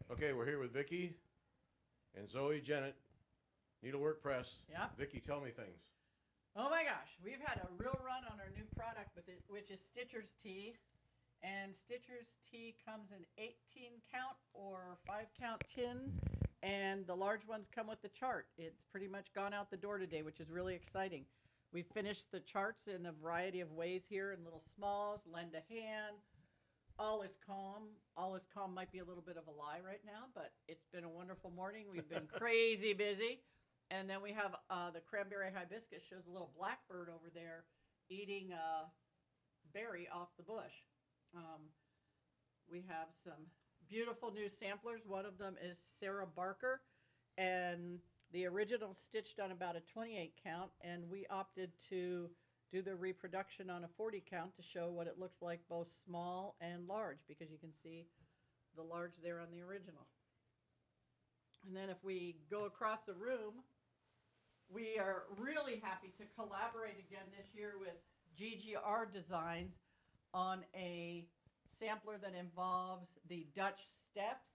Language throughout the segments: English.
Okay, we're here with Vicki and Zoe Jennett, Needlework Press. Yep. Vicki, tell me things. Oh my gosh, we've had a real run on our new product with it, which is Stitcher's Tea. And Stitcher's Tea comes in 18 count or 5 count tins, and the large ones come with the chart. It's pretty much gone out the door today, which is really exciting. We finished the charts in a variety of ways here in little smalls, lend a hand, all is calm. All is calm might be a little bit of a lie right now, but it's been a wonderful morning. We've been crazy busy. And then we have the cranberry hibiscus shows a little blackbird over there eating a berry off the bush. Um, we have some beautiful new samplers. One of them is Sarah Barker, and the original stitched on about a 28 count, and we opted to do the reproduction on a 40 count to show what it looks like both small and large, because you can see the large there on the original. And then if we go across the room, we are really happy to collaborate again this year with GGR Designs on a sampler that involves the Dutch steps.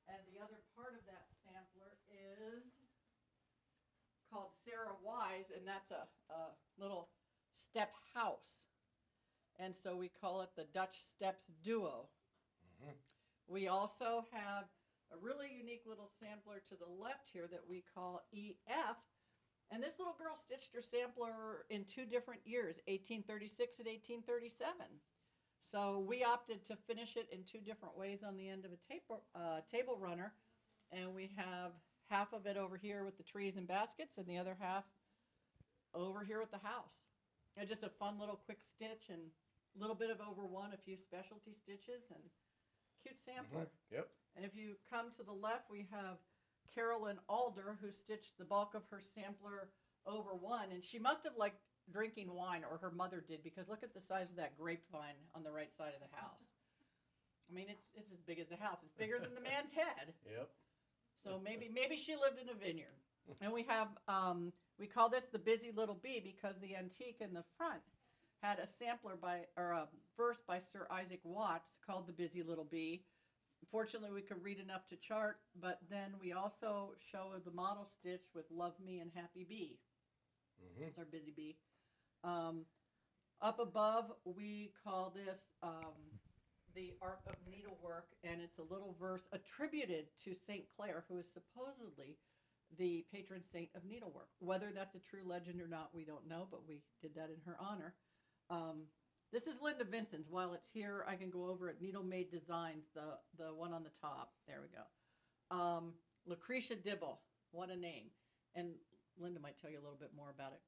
And the other part of that sampler is called Sarah Wise, and that's a little step house. And so we call it the Dutch Steps Duo. Mm-hmm. We also have a really unique little sampler to the left here that we call EF. And this little girl stitched her sampler in 2 different years, 1836 and 1837. So we opted to finish it in 2 different ways on the end of a table runner. And we have half of it over here with the trees and baskets, and the other half over here with the house. And just a fun little quick stitch, and a little bit of over one, a few specialty stitches, and cute sampler. Mm-hmm. Yep. And if you come to the left, we have Carolyn Alder, who stitched the bulk of her sampler over one, and she must have liked drinking wine, or her mother did, because look at the size of that grapevine on the right side of the house. I mean, it's as big as the house. It's bigger than the man's head. Yep. So maybe she lived in a vineyard. And we have we call this the Busy Little Bee because the antique in the front had a sampler by, or a verse by Sir Isaac Watts called The Busy Little Bee. Fortunately, we could read enough to chart, but then we also show the model stitch with Love Me and Happy Bee. Mm-hmm. That's our busy bee. Um, Up above, we call this the Art of Needlework, and it's a little verse attributed to St. Clair, who is supposedly the patron saint of needlework. Whether that's a true legend or not, we don't know, but we did that in her honor. Um, this is Linda Vincent's. While it's here, I can go over at Needle Made Designs, the one on the top. There we go. Lucretia Dibble, what a name. And Linda might tell you a little bit more about it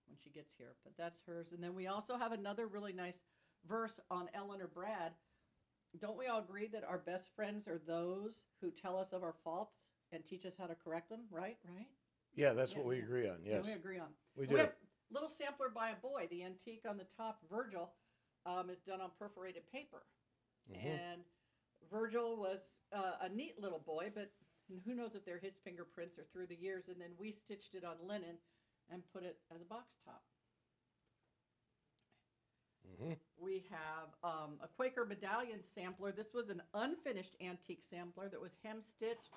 when she gets here, but that's hers. And then we also have another really nice verse on Eleanor Brad. Don't we all agree that our best friends are those who tell us of our faults and teach us how to correct them? Right? Yeah, that's Yeah, what we yeah. agree on. Yeah, Yes. we agree on. We We do. have a little sampler by a boy. The antique on the top, Virgil, is done on perforated paper. Mm-hmm. And Virgil was a neat little boy, but who knows if they're his fingerprints or through the years. And then we stitched it on linen and put it as a box top. Mm-hmm. We have a Quaker Medallion sampler. This was an unfinished antique sampler that was hem stitched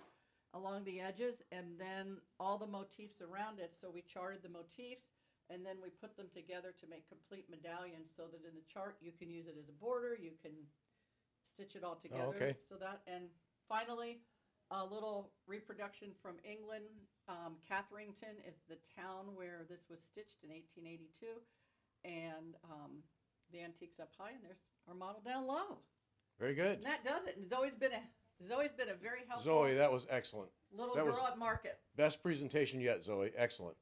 along the edges, and then all the motifs around it. So we charted the motifs, and then we put them together to make complete medallions, so that in the chart you can use it as a border, you can stitch it all together. Oh, okay. So that, and finally, a little reproduction from England. Catherington is the town where this was stitched in 1882, and the antique's up high, and there's our model down low. Very good. And that does it. And Zoe's been a very helpful Zoe, that was excellent. little That was girl at market. best presentation yet, Zoe. Excellent.